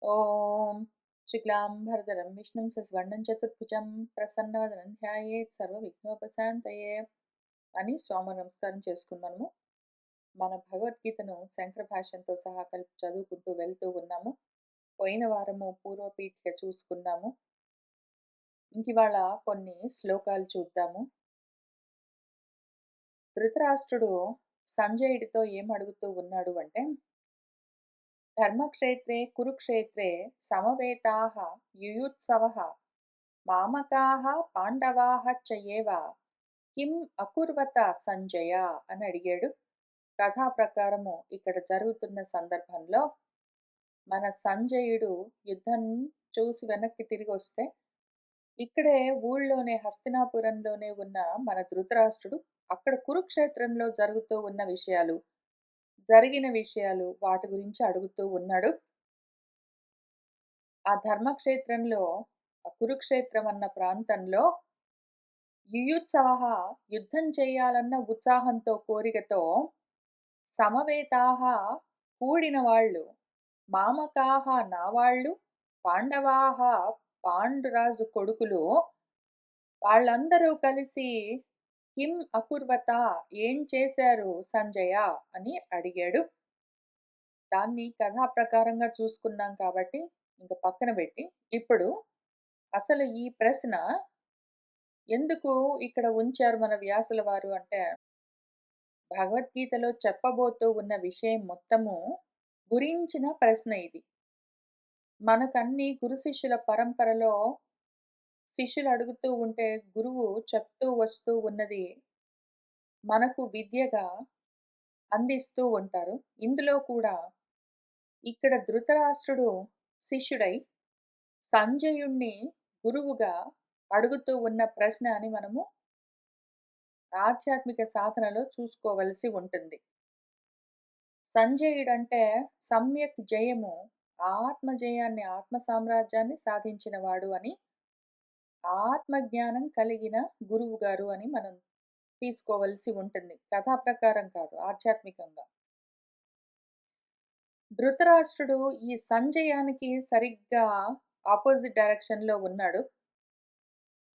ఓం శుక్లాంబరధరం విష్ణుం శశివర్ణం చతుర్భుజం ప్రసన్నవదనం ధ్యాయేత్ సర్వవిఘ్నోపశాంతయే అని స్వామి నమస్కారం చేసుకుని మన భగవద్గీతను శంకర భాష్యంతో సహా కలిపి చదువుకుంటూ వెళ్తూ ఉన్నాము. పోయిన వారము పూర్వపీఠిక చూసుకున్నాము. ఇంక ఇవాళ కొన్ని శ్లోకాలు చూద్దాము. ధృతరాష్ట్రుడు సంజయుడితో ఏం అడుగుతూ ఉన్నాడు అంటే, ధర్మక్షేత్రే కురుక్షేత్రే సమవేతాః యుయుత్సవః మామకాః పాండవాః చ ఏవ కిం అకుర్వత సంజయ అని అడిగాడు. కథా ప్రకారము ఇక్కడ జరుగుతున్న సందర్భంలో మన సంజయుడు యుద్ధం చూసి వెనక్కి తిరిగి వస్తే, ఇక్కడే ఊళ్ళోనే హస్తినాపురంలోనే ఉన్న మన ధృతరాష్ట్రుడు అక్కడ కురుక్షేత్రంలో జరుగుతూ ఉన్న విషయాలు, జరిగిన విషయాలు వాటి గురించి అడుగుతూ ఉన్నాడు. ఆ ధర్మక్షేత్రంలో, ఆ కురుక్షేత్రం అన్న ప్రాంతంలో యుయుత్సవః యుద్ధం చేయాలన్న ఉత్సాహంతో, కోరికతో సమవేతాః కూడిన వాళ్ళు, మామకాః నా వాళ్ళు, పాండవాః పాండురాజు కొడుకులు వాళ్ళందరూ కలిసి కిం అకుర్వత ఏం చేశారు సంజయ అని అడిగాడు. దాన్ని కథా ప్రకారంగా చూసుకున్నాం కాబట్టి ఇంక పక్కన పెట్టి, ఇప్పుడు అసలు ఈ ప్రశ్న ఎందుకు ఇక్కడ ఉంచారు మన వ్యాసుల వారు అంటే, భగవద్గీతలో చెప్పబోతూ ఉన్న విషయం మొత్తము గురించిన ప్రశ్న ఇది. మనకన్నీ గురు శిష్యుల పరంపరలో శిష్యులు అడుగుతూ ఉంటే గురువు చెప్తూ వస్తూ ఉన్నది మనకు విద్యగా అందిస్తూ ఉంటారు. ఇందులో కూడా ఇక్కడ ధృతరాష్ట్రుడు శిష్యుడై సంజయుణ్ణి గురువుగా అడుగుతూ ఉన్న ప్రశ్న అని మనము ఆధ్యాత్మిక సాధనలో చూసుకోవలసి ఉంటుంది. సంజయుడంటే సమ్యక్ జయము, ఆత్మజయాన్ని, ఆత్మ సామ్రాజ్యాన్ని సాధించిన వాడు అని, ఆత్మజ్ఞానం కలిగిన గురువు గారు అని మనం తీసుకోవలసి ఉంటుంది. కథా ప్రకారం కాదు, ఆధ్యాత్మికంగా. ధృతరాష్ట్రుడు ఈ సంజయానికి సరిగ్గా ఆపోజిట్ డైరెక్షన్ లో ఉన్నాడు.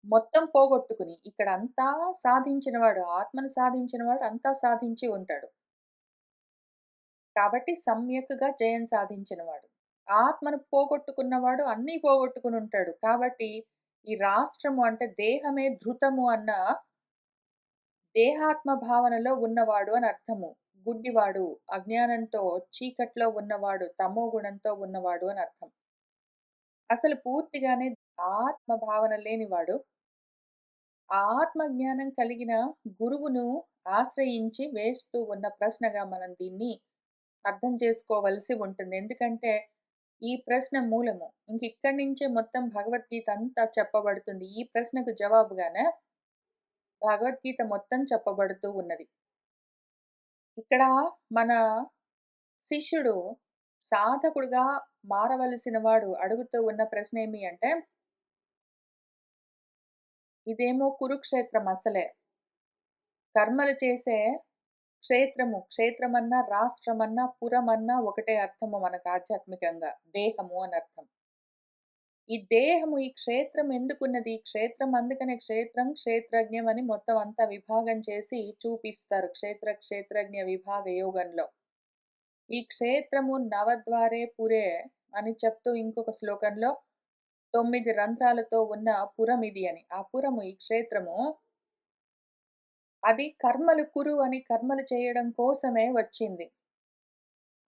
మొత్తం పోగొట్టుకుని ఇక్కడ అంతా సాధించినవాడు, ఆత్మను సాధించినవాడు అంతా సాధించి ఉంటాడు. కాబట్టి సమ్యక్‌గా జయం సాధించినవాడు. ఆత్మను పోగొట్టుకున్నవాడు అన్నీ పోగొట్టుకుని ఉంటాడు. కాబట్టి ఈ రాష్ట్రము అంటే దేహమే ధృతము అన్న దేహాత్మ భావనలో ఉన్నవాడు అని అర్థము. గుడ్డివాడు, అజ్ఞానంతో చీకట్లో ఉన్నవాడు, తమో గుణంతో ఉన్నవాడు అని అర్థం. అసలు పూర్తిగానే ఆత్మ భావన లేనివాడు, ఆత్మ జ్ఞానం కలిగిన గురువును ఆశ్రయించి వేస్తూ ఉన్న ప్రశ్నగా మనం దీన్ని అర్థం చేసుకోవలసి ఉంటుంది. ఎందుకంటే ఈ ప్రశ్న మూలము. ఇంక ఇక్కడి నుంచే మొత్తం భగవద్గీత అంతా చెప్పబడుతుంది. ఈ ప్రశ్నకు జవాబుగానే భగవద్గీత మొత్తం చెప్పబడుతూ ఉన్నది. ఇక్కడ మన శిష్యుడు సాధకుడుగా మారవలసిన వాడు అడుగుతూ ఉన్న ప్రశ్న ఏమి అంటే, ఇదేమో కురుక్షేత్రం అసలే. కర్మలు చేసే క్షేత్రము. క్షేత్రమన్నా, రాష్ట్రమన్నా, పురమన్నా ఒకటే అర్థము మనకు ఆధ్యాత్మికంగా. దేహము అని అర్థం. ఈ దేహము, ఈ క్షేత్రం ఎందుకున్నది? క్షేత్రం అందుకనే క్షేత్రం, క్షేత్రజ్ఞం అని మొత్తం అంతా విభాగం చేసి చూపిస్తారు క్షేత్రజ్ఞ విభాగ యోగంలో. ఈ క్షేత్రము నవద్వారే పురే అని చెప్తూ ఇంకొక శ్లోకంలో 9 రంధ్రాలతో ఉన్న పురం ఇది అని. ఆ పురము, ఈ క్షేత్రము అది కర్మలు కురు అని కర్మలు చేయడం కోసమే వచ్చింది.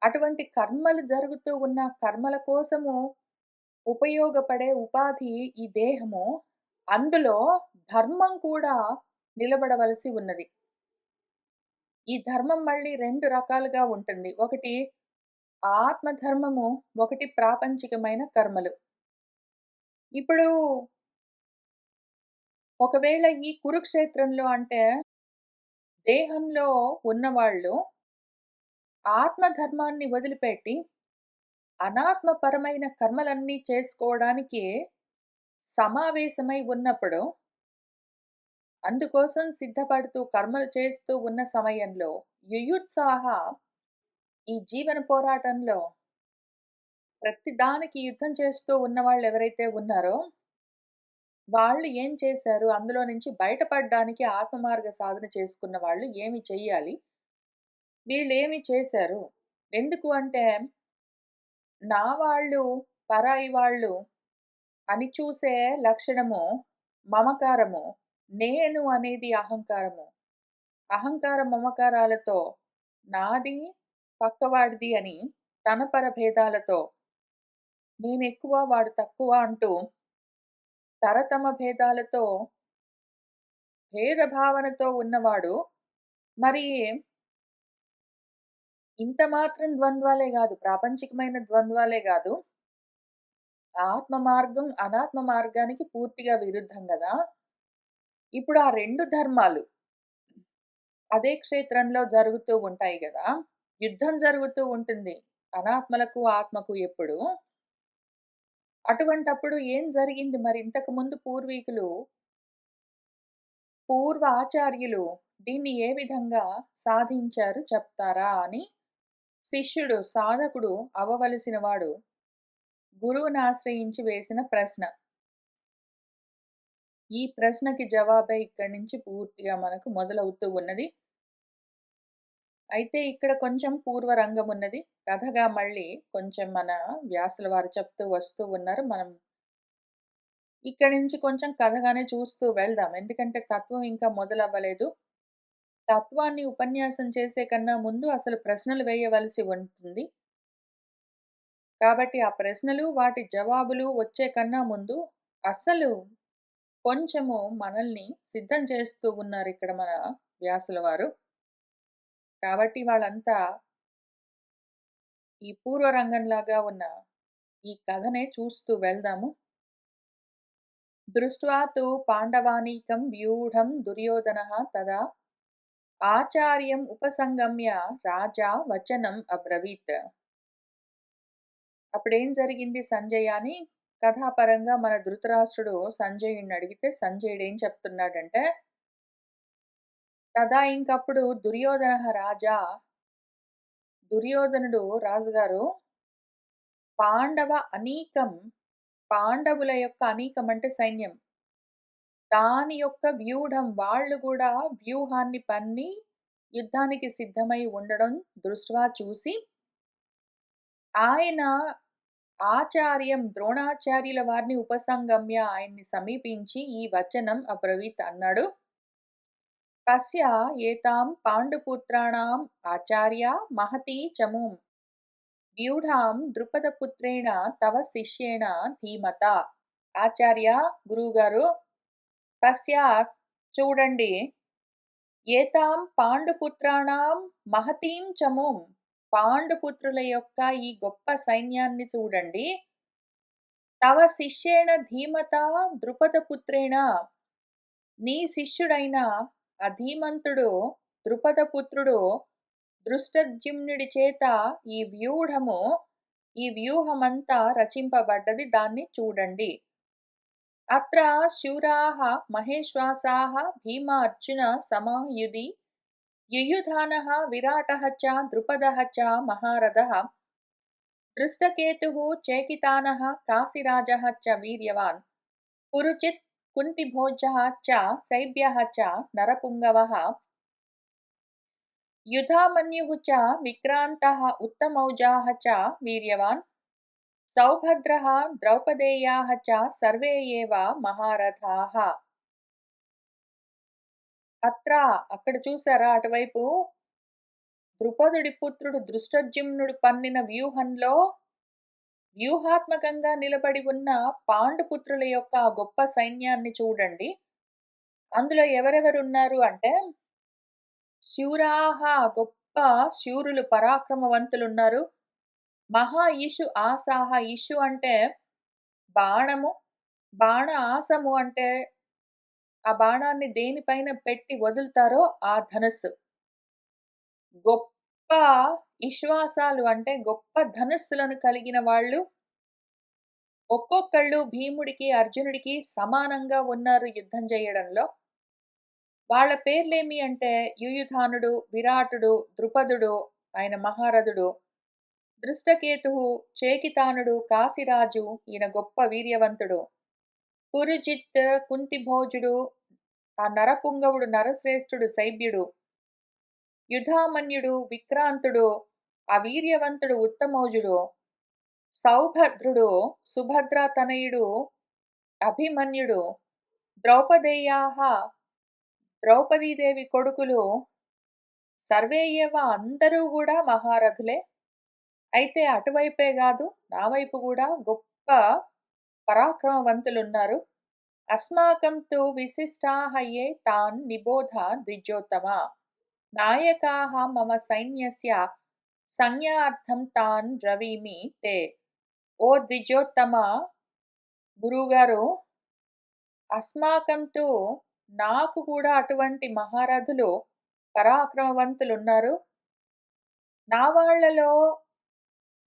అటువంటి కర్మలు జరుగుతూ ఉన్న కర్మల కోసము ఉపయోగపడే ఉపాధి ఈ దేహము. అందులో ధర్మం కూడా నిలబడవలసి ఉన్నది. ఈ ధర్మం మళ్ళీ 2 రకాలుగా ఉంటుంది. ఒకటి ఆత్మధర్మము, ఒకటి ప్రాపంచికమైన కర్మలు. ఇప్పుడు ఒకవేళ ఈ కురుక్షేత్రంలో అంటే దేహంలో ఉన్నవాళ్ళు ఆత్మధర్మాన్ని వదిలిపెట్టి అనాత్మపరమైన కర్మలన్నీ చేసుకోవడానికి సమావేశమై ఉన్నప్పుడు, అందుకోసం సిద్ధపడుతూ కర్మలు చేస్తూ ఉన్న సమయంలో యుయుత్సాహ ఈ జీవన పోరాటంలో ప్రతి దానికి యుద్ధం చేస్తూ ఉన్నవాళ్ళు ఎవరైతే ఉన్నారో, వాళ్ళు ఏం చేశారు? అందులో నుంచి బయటపడడానికి ఆత్మమార్గ సాధన చేసుకున్న వాళ్ళు ఏమి చెయ్యాలి? వీళ్ళేమి చేశారు? ఎందుకు అంటే, నా వాళ్ళు, పరాయి వాళ్ళు అని చూసే లక్షణము మమకారము. నేను అనేది అహంకారము. అహంకార మమకారాలతో నాది, పక్కవాడిది అని తన పరభేదాలతో నేనెక్కువ, వాడు తక్కువ అంటూ తరతమ భేదాలతో, భేద భావనతో ఉన్నవాడు మరి ఇంత మాత్రం ద్వంద్వాలే గాదు, ప్రాపంచికమైన ద్వంద్వాలే గాదు, ఆత్మ మార్గం, అనాత్మ మార్గానికి పూర్తిగా విరుద్ధం గదా! ఇప్పుడు ఆ 2 ధర్మాలు అదే క్షేత్రంలో జరుగుతూ ఉంటాయి గదా! యుద్ధం జరుగుతూ ఉంటుంది. అనాత్మలకు, ఆత్మకు ఎప్పుడు. అటువంటప్పుడు ఏం జరిగింది మరి ఇంతకు ముందు పూర్వీకులు, పూర్వ ఆచార్యులు దీన్ని ఏ విధంగా సాధించారు చెప్తారా అని శిష్యుడు, సాధకుడు అవ్వవలసిన వాడు గురువునాశ్రయించి వేసిన ప్రశ్న. ఈ ప్రశ్నకి జవాబే ఇక్కడి నుంచి పూర్తిగా మనకు మొదలవుతూ ఉన్నది. అయితే ఇక్కడ కొంచెం పూర్వరంగమున్నది. కథగా మళ్ళీ కొంచెం మన వ్యాసుల వారు చెప్తూ వస్తూ ఉన్నారు. మనం ఇక్కడి నుంచి కొంచెం కథగానే చూస్తూ వెళ్దాం. ఎందుకంటే తత్వం ఇంకా మొదలవ్వలేదు. తత్వాన్ని ఉపన్యాసం చేసే కన్నా ముందు అసలు ప్రశ్నలు వేయవలసి ఉంటుంది. కాబట్టి ఆ ప్రశ్నలు, వాటి జవాబులు వచ్చే కన్నా ముందు అసలు కొంచెము మనల్ని సిద్ధం చేస్తూ ఉన్నారిక్కడ మన వ్యాసుల వారు. కాబట్టి వాళ్ళంతా ఈ పూర్వరంగంలాగా ఉన్న ఈ కథనే చూస్తూ వెళ్దాము. దృష్ట్వా తు పాండవానీకం వ్యూఢం దుర్యోధనః తదా ఆచార్యం ఉపసంగమ్య రాజా వచనం అబ్రవీత్. అప్పుడేం జరిగింది సంజయ అని కథాపరంగా మన ధృతరాష్ట్రుడు సంజయుడిని అడిగితే సంజయుడు ఏం చెప్తున్నాడంటే, తదా ఇంకప్పుడు దుర్యోధనః రాజా, దుర్యోధనుడు రాజుగారు పాండవ అనీకం, పాండవుల యొక్క అనీకం అంటే సైన్యం. దాని యొక్క వ్యూఢం, వాళ్ళు గూడా వ్యూహాన్ని పన్ని యుద్ధానికి సిద్ధమై ఉండడం దృష్ట్వా చూసి, ఆయన ఆచార్యం ద్రోణాచార్యుల వారిని ఉపసంగమ్య, ఆయన్ని సమీపించి ఈ వచనం అబ్రవీత్ అన్నాడు. తస్య ఏతాం పాండుపుత్రాణం ఆచార్య మహతి చమూం వ్యూఢాం ద్రుపదపుత్రేణ తవ శిష్యేణ ధీమత. ఆచార్య, గురువుగారు, పశ్చాత్ చూడండి, ఏతాం పాండుపుత్రాణం మహతీం చమూం, పాండుపుత్రుల యొక్క ఈ గొప్ప సైన్యాన్ని చూడండి. తవ శిష్యేణ ధీమత ద్రుపదపుత్రేణ, నీ శిష్యుడైన అధీమంతుడు ద్రుపదపుత్రుడు దృష్టద్యుమ్నుడి చేత ఈ వ్యూఢము, ఈ వ్యూహమంతా రచింపబడ్డది, దాన్ని చూడండి. అత్ర శూరాః మహేశ్వాసాః భీమ అర్జున సమాయుధి యుయుధానః విరాటః చ ద్రుపదః చ మహారథः దృష్టకేతుః చేకితానః కాశీరాజः చ వీర్యవాన్ పురుచిత్ కుంతిభోజः చ శైబ్యः చ నరపుంగవः యుధామన్యుః చ విక్రాంతः ఉత్తమౌజాः చ వీర్యవాన్ సౌభద్రः ద్రౌపదేయాः చ సర్వే ఏవ మహారథాః. అత్ర, అక్కడ చూసారా అటువైపు, ద్రుపదుడి పుత్రుడు దృష్టద్యుమ్నుడు పన్నిన వ్యూహంలో వ్యూహాత్మకంగా నిలబడి ఉన్న పాండుపుత్రుల యొక్క ఆ గొప్ప సైన్యాన్ని చూడండి. అందులో ఎవరెవరున్నారు అంటే, శూరాహ, గొప్ప శూరులు, పరాక్రమవంతులున్నారు. మహా ఇషు ఆసాహ, ఇషు అంటే బాణము, బాణ ఆసము అంటే ఆ బాణాన్ని దేనిపైన పెట్టి వదులుతారో ఆ ధనస్సు. గొప్ప ఇశ్వాసాలు అంటే గొప్ప ధనస్సులను కలిగిన వాళ్ళు ఒక్కొక్కళ్ళు భీముడికి, అర్జునుడికి సమానంగా ఉన్నారు యుద్ధం చేయడంలో. వాళ్ళ పేర్లేమి అంటే యుయుధానుడు, విరాటుడు, ద్రుపదుడు, ఆయన మహారథుడు, దృష్టకేతువు, చేకితానుడు, కాశీరాజు ఈయన గొప్ప వీర్యవంతుడు. పురుజిత్, కుంతిభోజుడు, ఆ నరపుంగవుడు, నరశ్రేష్ఠుడు, శైబ్యుడు. యుధామన్యుడు, విక్రాంతుడు, ఆ వీర్యవంతుడు, ఉత్తమౌజుడు. సౌభద్రుడు, సుభద్రా తనయుడు, అభిమన్యుడు. ద్రౌపదేయాః, ద్రౌపదీదేవి కొడుకులు సర్వేయేవ అందరూ గూడా మహారథులే. అయితే అటువైపే గాదు, నా వైపు గూడా గొప్ప పరాక్రమవంతులున్నారు. అస్మాకం తు విశిష్టాః యే తాన్ నిబోధ ద్విజోత్తమ. నాయకాః మమ సైన్యస్య సంజ్ఞార్థం తాన్ బ్రవీమి తే. ఓ ద్విజోత్తమ గురువుగారు, అస్మాకం తు నాకు కూడా అటువంటి మహారథులు, పరాక్రమవంతులున్నారు. నా వాళ్ళలో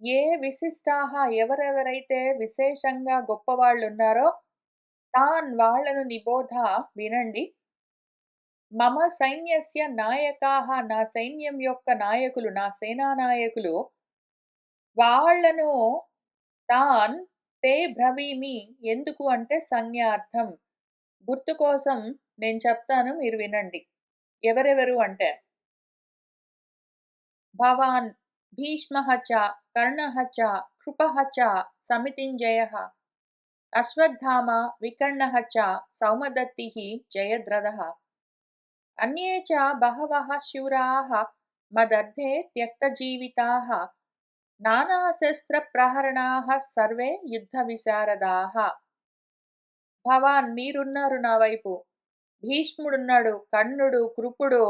ఏ విశిష్టాః ఎవరెవరైతే విశేషంగా గొప్పవాళ్ళున్నారో తాన్ వాళ్ళను నిబోధ వినండి. మమ సైన్యస్య నాయకాః నా సైన్యం యొక్క నాయకులు, నా సేనా నాయకులు వాళ్ళను తాన్ తే బ్రవీమి ఎందుకు అంటే సంజ్ఞార్థం గుర్తు కోసం నేను చెప్తాను, మీరు వినండి. ఎవరెవరు అంటే భవాన్ భీష్మః చ, కర్ణః చ, కృపః చ, సమితింజయః, అశ్వత్థామ, వికర్ణః చ, సౌమదత్తిః, జయద్రథः. అన్యే చ బహవః శూరాः మదర్థే త్యక్తజీవితాः నానాశస్త్రప్రహరణాः సర్వే యుద్ధవిశారదాः. భవాన్ మీరున్నారు నా వైపు, భీష్ముడున్నాడు, కర్ణుడు, కృపుడు,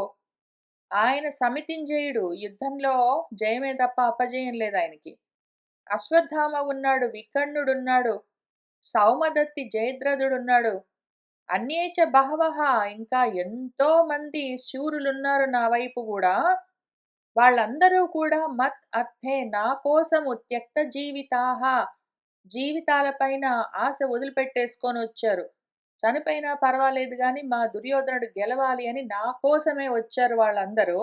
ఆయన సమితింజయుడు, యుద్ధంలో జయమే తప్ప అపజయం లేదు ఆయనకి. అశ్వత్థామ ఉన్నాడు, వికర్ణుడున్నాడు, సౌమదత్తి జయద్రథుడున్నాడు. అన్యేచ బహవః ఇంకా ఎంతో మంది శూరులున్నారు నా వైపు కూడా. వాళ్ళందరూ కూడా మత్ అర్థే నా కోసము త్యక్త జీవితాః జీవితాలపైన ఆశ వదిలిపెట్టేసుకొని వచ్చారు. చనిపోయినా పర్వాలేదు గాని మా దుర్యోధనుడు గెలవాలి అని నా కోసమే వచ్చారు వాళ్ళందరూ.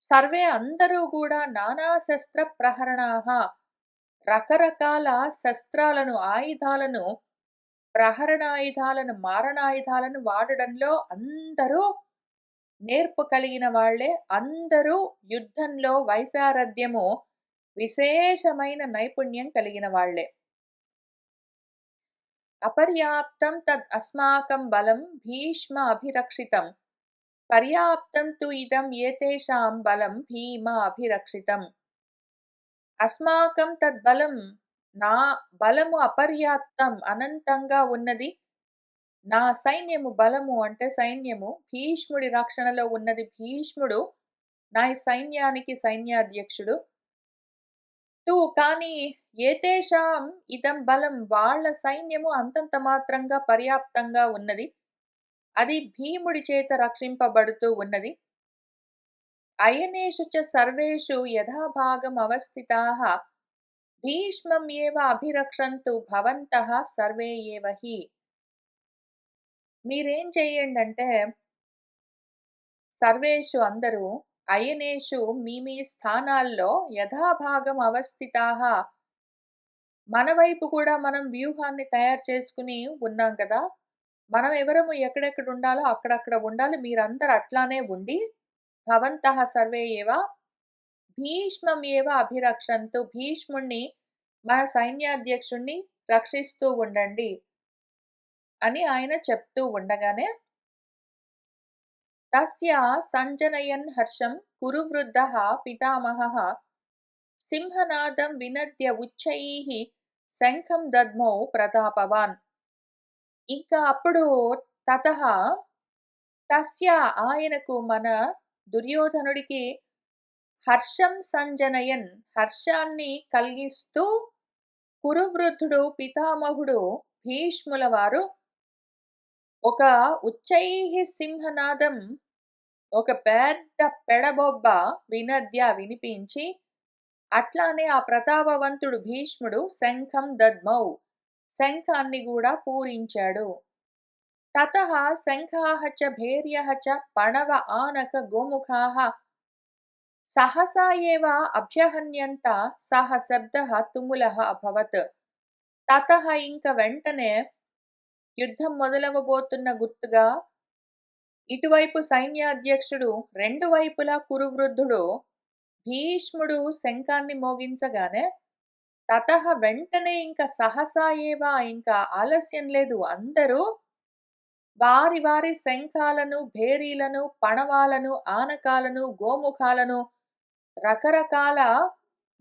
సర్వే అందరూ కూడా నానా శస్త్ర ప్రహరణాః రకరకాల శస్త్రాలను, ఆయుధాలను, ప్రహరణాయుధాలను, మారణాయుధాలను వాడడంలో అందరూ నేర్పు కలిగిన వాళ్ళే. అందరూ యుద్ధంలో వైశారథ్యము, విశేషమైన నైపుణ్యం కలిగిన వాళ్ళే. అపర్యాప్తం తద్ అస్మాకం బలం భీష్మ అభిరక్షితం. పర్యాప్తం తు ఇదం ఏతేషాం బలం భీమ అభిరక్షితం. అస్మాకం తద్బలం నా బలము అపర్యాప్తం అనంతంగా ఉన్నది. నా సైన్యము బలము అంటే సైన్యము భీష్ముడి రక్షణలో ఉన్నది. భీష్ముడు నా సైన్యానికి సైన్యాధ్యక్షుడు. తు కానీ ఏతేషాం ఇదం బలం వాళ్ళ సైన్యము అంతంత మాత్రంగా పర్యాప్తంగా ఉన్నది. అది భీముడి చేత రక్షింపబడుతూ ఉన్నది. అయనేషు చ సర్వేషు యథాభాగం అవస్థితాః భీష్మం ఏవ అభిరక్షంతు భవంతః సర్వే ఏవ హి. మీరేం చెయ్యండంటే సర్వేషు అందరూ అయనేషు మీ మీ స్థానాల్లో యథాభాగం అవస్థితాః మన వైపు కూడా మనం వ్యూహాన్ని తయారు చేసుకుని ఉన్నాం కదా. మనం ఎవరము ఎక్కడెక్కడ ఉండాలో అక్కడక్కడ ఉండాలి. మీరందరూ అట్లానే ఉండి భవంతః సర్వే ఏవ భీష్మం ఏవ అభిరక్షంతు భీష్ముణ్ణి మన సైన్యాధ్యక్షుణ్ణి రక్షిస్తూ ఉండండి అని ఆయన చెప్తూ ఉండగానే తస్య సంజనయన్ హర్షం కురువృద్ధః పితామహః సింహనాదం వినద్య ఉచ్చైః శంఖం దద్మౌ ప్రతాపవాన్. ఇంకా అప్పుడు తతః తస్య ఆయనకు మన దుర్యోధనుడికి హర్షం సంజనయన్ హర్షాన్ని కలిగిస్తూ కురువృద్ధుడు పితామహుడు భీష్ముల వారు ఒక ఉచ్చైః సింహనాదం ఒక పెద్ద పెడబొబ్బ వినద్య వినిపించి అట్లానే ఆ ప్రతాపవంతుడు భీష్ముడు శంఖం దద్మౌ శంఖాన్ని కూడా పూరించాడు. తతః శంఖాః చ భేర్యః చ పణవ ఆనక గోముఖాః సహసా ఏవ అభ్యహన్యంత సహ శబ్దః తుములః అభవత్. తతః ఇంక వెంటనే యుద్ధం మొదలవబోతున్న గుర్తుగా ఇటువైపు సైన్యాధ్యక్షుడు, రెండు వైపులా కురువృద్ధుడు భీష్ముడు శంఖాన్ని మోగించగానే తతః వెంటనే ఇంక సహసా ఏవ ఇంక ఆలస్యం లేదు. అందరూ వారి వారి శంఖాలను, భేరీలను, పణవాలను, ఆనకాలను, గోముఖాలను, రకరకాల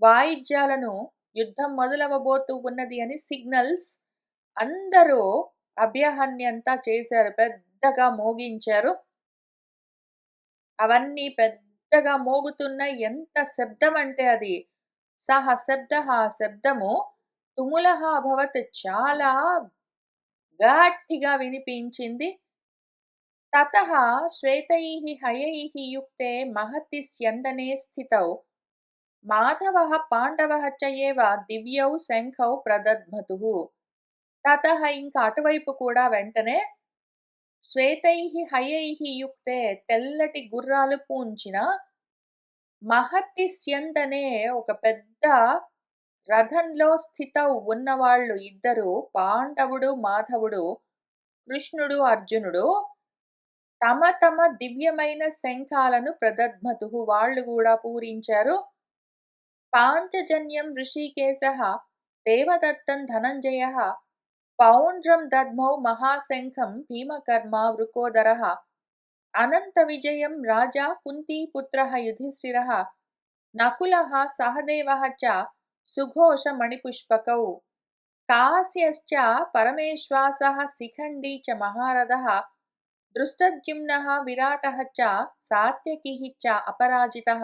వాయిద్యాలను యుద్ధం మొదలవబోతూ ఉన్నది అని సిగ్నల్స్ అందరూ అభ్యహన్యంతా చేశారు. పెద్దగా మోగించారు. అవన్నీ పెద్దగా మోగుతున్నాయి. ఎంత శబ్దం అంటే అది. సహ శబ్దః ఆ శబ్దము తుములః అభవత్ చాలా గట్టిగా వినిపించింది. తతః శ్వేతైః హయైః యుక్తే మహతి స్యందనే స్థితౌ మాధవః పాండవః చ ఏవ దివ్యౌ శంఖౌ ప్రదధ్మతుః. తతః ఇంక అటువైపు కూడా వెంటనే శ్వేతైః హయైః యుక్తే తెల్లటి గుర్రాలు పూంచిన మహతి స్యందనే ఒక పెద్ద రథంలో స్థితౌ ఉన్నవాళ్ళు ఇద్దరు పాండవుడు, మాధవుడు, కృష్ణుడు, అర్జునుడు తమ తమ దివ్యమైన శంఖాలను ప్రదధ్మతుః వాళ్ళు కూడా పూరించారు. పాంచజన్యం ఋషికేశః దేవదత్తం ధనంజయః పౌండ్రం దద్మౌ మహాశంఖం భీమకర్మా వృకోదరః అనంత విజయం రాజా కుంతీపుత్రః యుధిష్ఠిరః నకులః సహదేవః చ సుఘోష మణిపుష్పకౌ కాశ్యశ్చ పరమేశ్వాసః శిఖండీ చ మహారథः దృష్టద్యుమ్నః విరాటः చ సాత్యకిః చ అపరాజితः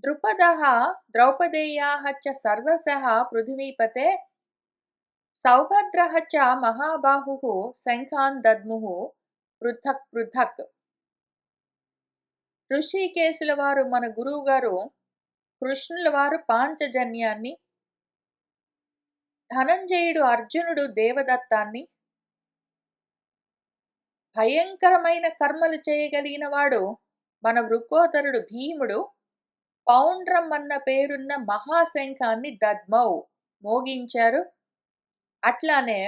ద్రుపదः ద్రౌపదేయాः చ సర్వశః పృథివీపతే సౌభద్రः చ మహాబాహుః శంఖాన్ దద్ముః పృథక్ పృథక్. ఋషికేశుల వారు మన గురువు గారు కృష్ణుల వారు పాంచజన్యాన్ని, ధనంజయుడు అర్జునుడు దేవదత్తాన్ని, భయంకరమైన కర్మలు చేయగలిగిన వాడు మన వృకోదరుడు భీముడు పౌండ్రం అన్న పేరున్న మహాశంఖాన్ని దద్మౌ మోగించారు. అట్లానే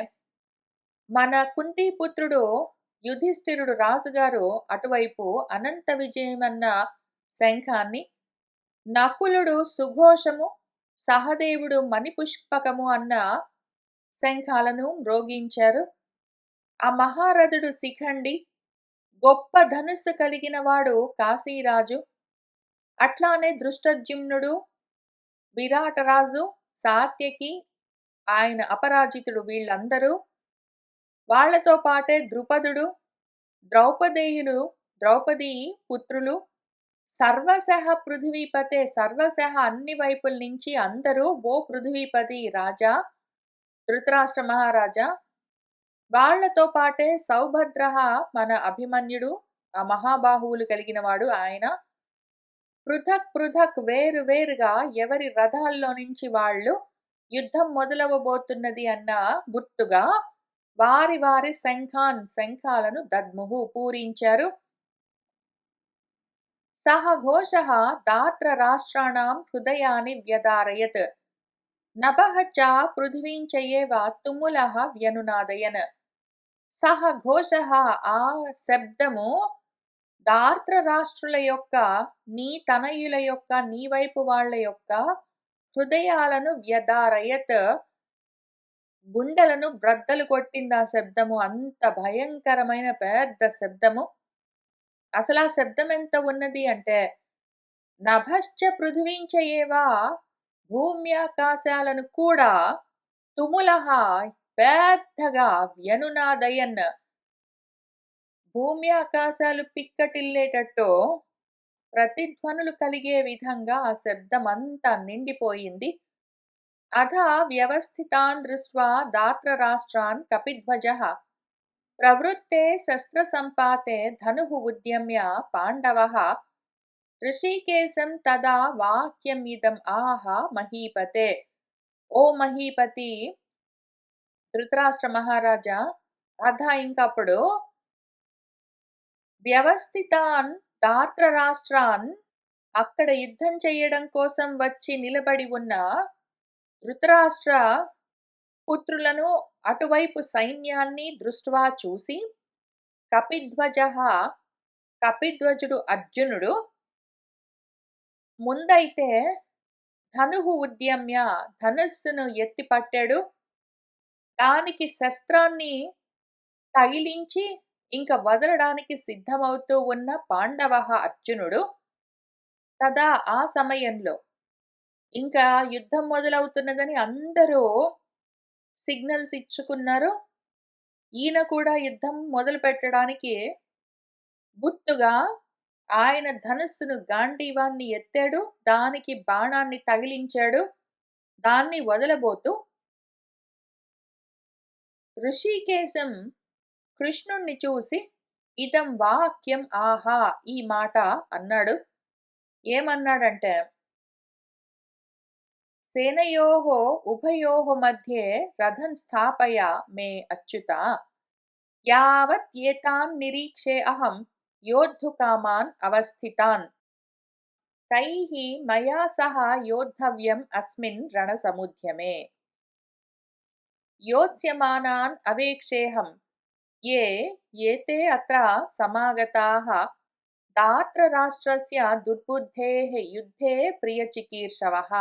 మన కుంతీపుత్రుడు యుధిష్ఠిరుడు రాజుగారు అటువైపు అనంత విజయమన్న శంఖాన్ని, నకులుడు సుఘోషము, సహదేవుడు మణిపుష్పకము అన్న శంఖాలను మ్రోగించారు. ఆ మహారథుడు శిఖండి, గొప్ప ధనుస్సు కలిగిన వాడు కాశీరాజు, అట్లానే దృష్టద్యుమ్నుడు, విరాటరాజు, సాత్యకి, ఆయన అపరాజితుడు వీళ్ళందరూ, వాళ్లతో పాటే ద్రుపదుడు, ద్రౌపదేయులు, ద్రౌపది పుత్రులు, సర్వశః పృథివీపతే సర్వశః అన్ని వైపుల నుంచి అందరూ ఓ పృథివీపతి రాజా ధృతరాష్ట్ర మహారాజా, వాళ్లతో పాటే సౌభద్రః మన అభిమన్యుడు ఆ మహాబాహువులు కలిగిన వాడు ఆయన, పృథక్ పృథక్ వేరు వేరుగా ఎవరి రథాల్లో నుంచి వాళ్ళు యుద్ధం మొదలవబోతున్నది అన్న గుర్తుగా వారి వారి శంఖాలను దద్ముహు పూరించారు. సహ ఘోషః దాత్ర రాష్ట్రాణం హృదయాని వ్యదారయత్ నభః చ పృథివీం చ ఏవ తుములః వ్యనునాదయన్. సహ ఘోషః ఆ శబ్దము దార్త్ర రాష్ట్రుల యొక్క, నీ తనయుల యొక్క, నీ వైపు వాళ్ళ యొక్క హృదయాలను వ్యదారయత్ గుండెలను బ్రద్దలు కొట్టింది ఆ శబ్దము. అంత భయంకరమైన పెద్ద శబ్దము. అసలు ఆ శబ్దం ఎంత ఉన్నది అంటే నభశ్చ పృథివీంచ ఏవా భూమ్యాకాశాలను కూడా తుములహ పెద్దగా వ్యనునాదయన్ భూమి ఆకాశాలు పిక్కటిల్లేటట్టు ప్రతిధ్వనులు కలిగే విధంగా ఆ శబ్దం అంతా నిండిపోయింది. అథ వ్యవస్థితాన్ దృష్ట్వా దాత్రరాష్ట్రాన్ కపిధ్వజః ప్రవృత్తే శస్త్రసంపాతే ధనుః ఉద్యమ్య పాండవః ఋషికేశం తదా వాక్యమిదం ఆహ మహీపతే. ఓ మహీపతి ధృతరాష్ట్ర మహారాజా, అథ ఇంకప్పుడు వ్యవస్థితాన్ దాత్రరాష్ట్రాన్ అక్కడ యుద్ధం చెయ్యడం కోసం వచ్చి నిలబడి ఉన్న ధృతరాష్ట్ర పుత్రులను, అటువైపు సైన్యాన్ని దృష్ట్వా చూసి కపిధ్వజః, కపిధ్వజుడు అర్జునుడు ముందైతే ధనుహు ఉద్యమ్య, ధనుస్సును ఎత్తి పట్టాడు. దానికి శస్త్రాన్ని తగిలించి ఇంక వదలడానికి సిద్ధమవుతూ ఉన్న పాండవః అర్జునుడు. తదా ఆ సమయంలో ఇంకా యుద్ధం మొదలవుతున్నదని అందరూ సిగ్నల్స్ ఇచ్చుకున్నారు. ఈయన కూడా యుద్ధం మొదలుపెట్టడానికి గుర్తుగా ఆయన ధనుస్సును, గాంధీవాన్ని ఎత్తాడు. దానికి బాణాన్ని తగిలించాడు. దాన్ని వదలబోతూ ఋషికేశం కృష్ణుణ్ణి చూసి ఇదం వాక్యం ఆహా, ఈ మాట అన్నాడు. ఏమన్నాడంటే, సేనయోః ఉభయోః మధ్యే రథం స్థాపయ మే అచ్యుత, యావత్ ఏతాన్ నిరీక్షే అహం యోద్ధుకామాన్ అవస్థితాన్, కైః మయా సహ యోద్ధవ్యం అస్మిన్ రణసముద్యమే, యోత్స్యమానాన్ అవేక్షేహం ఏ ఏతే అత్ర సమాగతాః దాత్రరాష్ట్రస్య దుర్బుద్ధేః యుద్ధే ప్రియచికీర్షవః.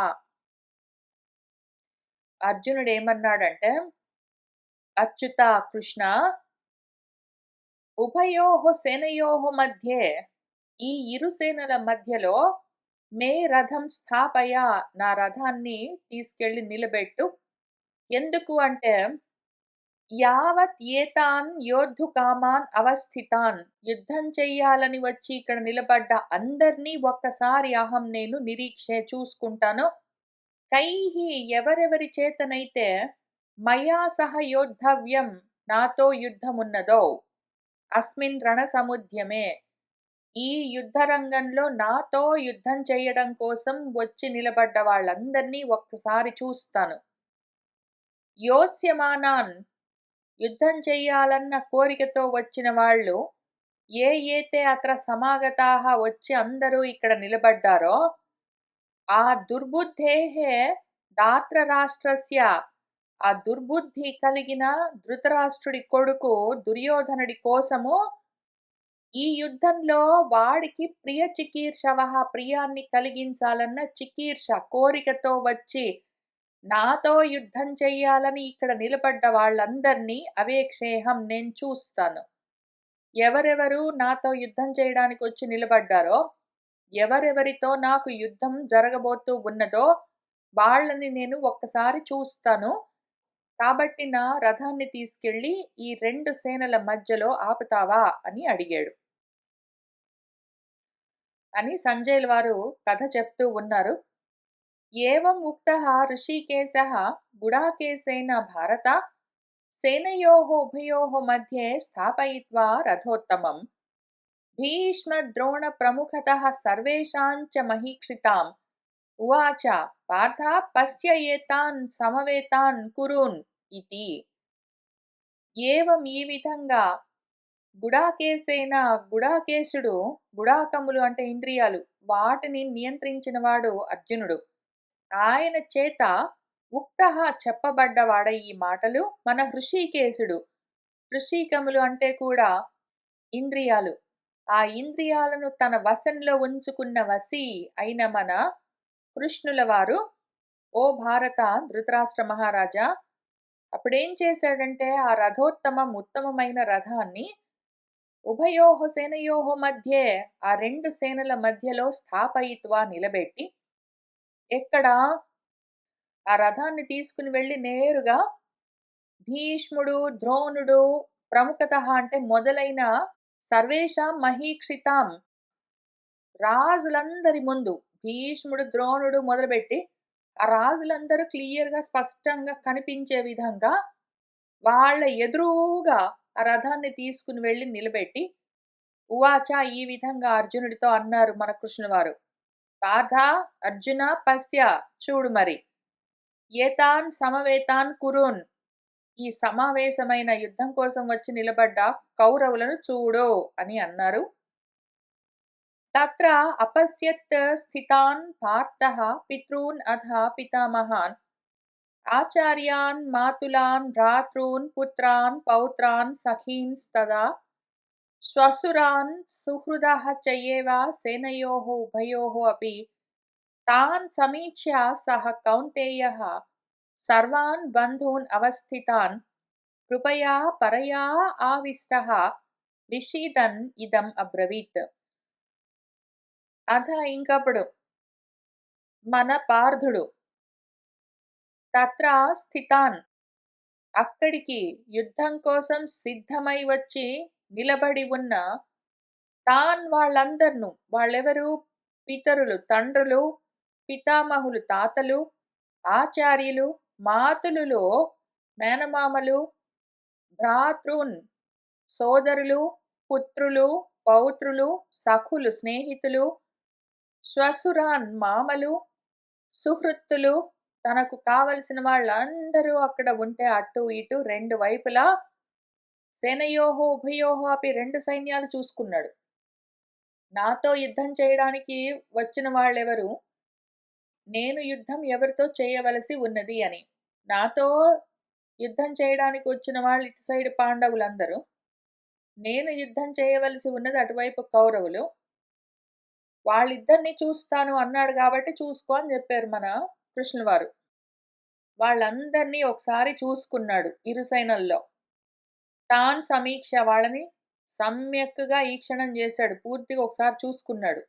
అర్జునుడు ఏమన్నాడంటే, అచ్యుత కృష్ణ, ఉభయోః సేనయోః మధ్యే, ఈ ఇరు సేనల మధ్యలో మే రథం స్థాపయ, నా రథాన్ని తీసుకెళ్లి నిలబెట్టు. ఎందుకు అంటే, యావత్ ఏతాన్ యోద్ధుకామాన్ అవస్థితాన్, యుద్ధం చెయ్యాలని వచ్చి ఇక్కడ నిలబడ్డ అందర్నీ ఒక్కసారి అహం నేను నిరీక్షే చూసుకుంటాను. కైః ఎవరెవరి చేతనైతే మయా సహ యోద్ధవ్యం నాతో యుద్ధమున్నదో, అస్మిన్ రణసముద్యమే ఈ యుద్ధరంగంలో నాతో యుద్ధం చేయడం కోసం వచ్చి నిలబడ్డ వాళ్ళందర్నీ ఒక్కసారి చూస్తాను. యోత్స్యమానాన్, యుద్ధం చెయ్యాలన్న కోరికతో వచ్చిన వాళ్ళు, ఏ ఏతే అత్ర సమాగతాః వచ్చి అందరూ ఇక్కడ నిలబడ్డారో, ఆ దుర్బుద్ధేః దాత్రరాష్ట్రస్య, ఆ దుర్బుద్ధి కలిగిన ధృతరాష్ట్రుడి కొడుకు దుర్యోధనుడి కోసము ఈ యుద్ధంలో వాడికి ప్రియ చికీర్షవః, ప్రియాన్ని కలిగించాలన్న చికీర్ష కోరికతో వచ్చి నాతో యుద్ధం చెయ్యాలని ఇక్కడ నిలబడ్డ వాళ్ళందర్నీ అవేక్షేహం నేను చూస్తాను. ఎవరెవరు నాతో యుద్ధం చేయడానికి వచ్చి నిలబడ్డారో, ఎవరెవరితో నాకు యుద్ధం జరగబోతూ ఉన్నదో వాళ్ళని నేను ఒక్కసారి చూస్తాను. కాబట్టి నా రథాన్ని తీసుకెళ్లి ఈ రెండు సేనల మధ్యలో ఆపుతావా అని అడిగాడు అని సంజయుల వారు కథ చెప్తూ ఉన్నారు. ఏవం ఉక్తః ఋషికేశః గుడాకేశేన భారత, సేనయోః ఉభయోః మధ్యే స్థాపయిత్వా రథోత్తమం, భీష్మ ద్రోణ ప్రముఖతః సర్వేషాం చ మహీక్షితాం ఉవాచ పార్థ పశ్య ఏతాన్ సమవేతాన్ కురున్ ఇతి. ఏవం ఈ విధంగా గుడాకేశేన, గుడాకేశుడు, గుడాకములు అంటే ఇంద్రియాలు, వాటిని నియంత్రించినవాడు అర్జునుడు. ఆయన చేత ఉక్తః చెప్పబడ్డవాడ ఈ మాటలు మన హృషికేశుడు. హృషికములు అంటే కూడా ఇంద్రియాలు. ఆ ఇంద్రియాలను తన వశంలో ఉంచుకున్న వశి అయిన మన కృష్ణుల వారు, ఓ భారత ధృతరాష్ట్ర మహారాజా, అప్పుడేం చేశాడంటే ఆ రథోత్తమం, ఉత్తమమైన రథాన్ని ఉభయోః సేనయోః మధ్యే, ఆ రెండు సేనల మధ్యలో స్థాపయిత్వా నిలబెట్టి, ఎక్కడ ఆ రథాన్ని తీసుకుని వెళ్ళి నేరుగా భీష్ముడు, ద్రోణుడు, ప్రముఖతః అంటే మొదలైన సర్వేషాం మహీక్షితాం, రాజులందరి ముందు భీష్ముడు, ద్రోణుడు మొదలుపెట్టి ఆ రాజులందరూ క్లియర్‌గా స్పష్టంగా కనిపించే విధంగా వాళ్ళ ఎదురుగా ఆ రథాన్ని తీసుకుని వెళ్ళి నిలబెట్టి, ఉవాచ ఈ విధంగా అర్జునుడితో అన్నారు మన కృష్ణులవారు. పార్థ, అర్జున పశ్య, చూడు మరి, ఏతాన్ సమవేతాన్ కురున్, ఈ సమావేశమైన యుద్ధం కోసం వచ్చి నిలబడ్డ కౌరవులను చూడు అని అన్నారు. తత్ర అపశ్యత్ స్థితాన్ పార్థః పితॄన్ అథ పితామహాన్ ఆచార్యాన్ మాతులాన్ భ్రాతॄన్ పుత్రాన్ పౌత్రాన్ సఖీంస్తదా శ్వశురాన్ సుహృదః చయేవ సేనయోః ఉభయోః అపి తాన్ సమీక్ష్య సః కౌంతేయః సర్వాన్ బంధూన్ అవస్థితాన్ కృపయా పరయా ఆవిష్టః విషీదన్ ఇదం అబ్రవీత్. అథ ఇంకప్పుడు మన పార్థుడు తత్ర స్థితాన్ అక్కడికి యుద్ధం కోసం సిద్ధమై వచ్చి నిలబడి ఉన్న తాన్ వాళ్ళందర్ను, వాళ్ళెవరు, పితరులు తండ్రులు, పితామహులు తాతలు, ఆచార్యులు, మాతులులో మేనమామలు, భ్రాతృన్ సోదరులు, పుత్రులు, పౌత్రులు, సఖులు స్నేహితులు, శ్వశురాన్ మామలు, సుహృత్తులు, తనకు కావలసిన వాళ్ళందరూ అక్కడ ఉంటే అటు ఇటు రెండు వైపులా సేనయోహో ఉభయోహో అపి రెండు సైన్యాలు చూసుకున్నాడు. నాతో యుద్ధం చేయడానికి వచ్చిన వాళ్ళెవరు, నేను యుద్ధం ఎవరితో చేయవలసి ఉన్నది అని. నాతో యుద్ధం చేయడానికి వచ్చిన వాళ్ళు ఇటు సైడ్ పాండవులందరూ, నేను యుద్ధం చేయవలసి ఉన్నది అటువైపు కౌరవులు. వాళ్ళిద్దరిని చూస్తాను అన్నాడు కాబట్టి చూసుకో అని చెప్పారు మన కృష్ణుల వారు. వాళ్ళందరినీ ఒకసారి చూసుకున్నాడు ఇరు సైన్యాల్లో. తాన్ సమీక్ష వాళ్ళని సమ్యక్గా ఈక్షణం చేశాడు, పూర్తిగా ఒకసారి చూసుకున్నాడు.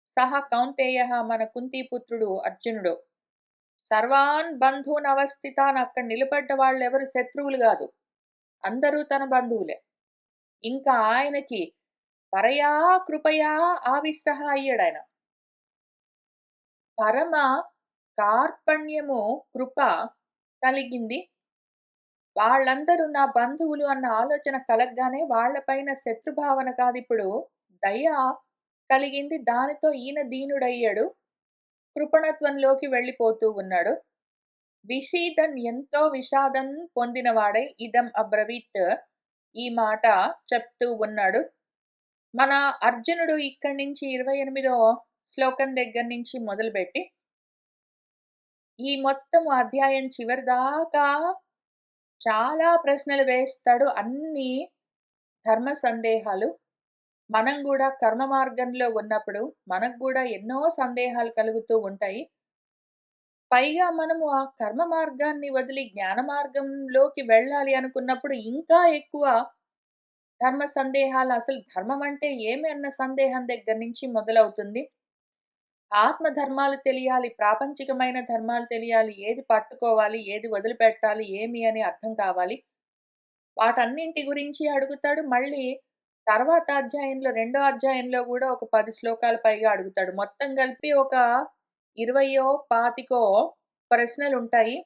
సహ కౌంతేయ మన కుంతీపుత్రుడు అర్జునుడు సర్వాన్ బంధూన్ అవస్థితాన్ అక్కడ నిలబడ్డ వాళ్ళెవరు శత్రువులు కాదు, అందరూ తన బంధువులే. ఇంకా ఆయనకి పరయా కృపయా ఆవిష్ట అయ్యాడు ఆయన. పరమ కార్పణ్యము కృప కలిగింది. వాళ్ళందరూ నా బంధువులు అన్న ఆలోచన కలగ్గానే వాళ్లపైన శత్రుభావన కాదు, ఇప్పుడు దయ కలిగింది. దానితో ఈయన దీనుడయ్యాడు, కృపణత్వంలోకి వెళ్ళిపోతూ ఉన్నాడు. విషీదన్ ఎంతో విషాదం పొందినవాడై ఇదం అబ్రవీత్ ఈ మాట చెప్తూ ఉన్నాడు. మన అర్జునుడు ఇక్కడి నుంచి 28వ శ్లోకం దగ్గర నుంచి మొదలుపెట్టి ఈ మొత్తం అధ్యాయం చివరి దాకా చాలా ప్రశ్నలు వేస్తాడు. అన్ని ధర్మ సందేహాలు. మనం కూడా కర్మ మార్గంలో ఉన్నప్పుడు మనకు కూడా ఎన్నో సందేహాలు కలుగుతూ ఉంటాయి. పైగా మనము ఆ కర్మ మార్గాన్ని వదిలి జ్ఞాన మార్గంలోకి వెళ్ళాలి అనుకున్నప్పుడు ఇంకా ఎక్కువ ధర్మ సందేహాలు. అసలు ధర్మం అంటే ఏమి అన్న సందేహం దగ్గర నుంచి మొదలవుతుంది. ఆత్మ ధర్మాలు తెలియాలి, ప్రాపంచికమైన ధర్మాలు తెలియాలి, ఏది పట్టుకోవాలి, ఏది వదిలిపెట్టాలి, ఏమి అని అర్థం కావాలి. వాటన్నింటి గురించి అడుగుతాడు. మళ్ళీ తర్వాత అధ్యాయంలో, రెండో అధ్యాయంలో కూడా ఒక 10 శ్లోకాల పైగా అడుగుతాడు. మొత్తం కలిపి ఒక 20-25 ప్రశ్నలుంటాయి.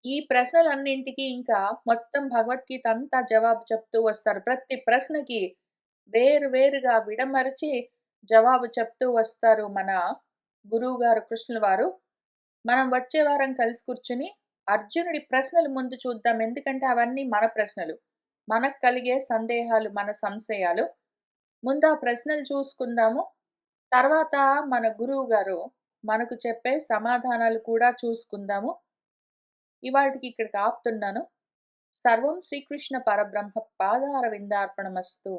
ఈ ప్రశ్నలన్నింటికి ఇంకా మొత్తం భగవద్గీత అంతా జవాబు చెప్తూ వస్తారు. ప్రతి ప్రశ్నకి వేరు వేరుగా విడమరచి జవాబు చెప్తూ వస్తారు మన గురువు గారు కృష్ణుల వారు. మనం వచ్చే వారం కలిసి కూర్చుని అర్జునుడి ప్రశ్నలు ముందు చూద్దాం. ఎందుకంటే అవన్నీ మన ప్రశ్నలు, మనకు కలిగే సందేహాలు, మన సంశయాలు. ముందు ఆ ప్రశ్నలు చూసుకుందాము. తర్వాత మన గురువు గారు మనకు చెప్పే సమాధానాలు కూడా చూసుకుందాము. ఇవాళకి ఇక్కడికి ఆపుతున్నాను. సర్వం శ్రీకృష్ణ పరబ్రహ్మ పాదార విందార్పణమస్తు.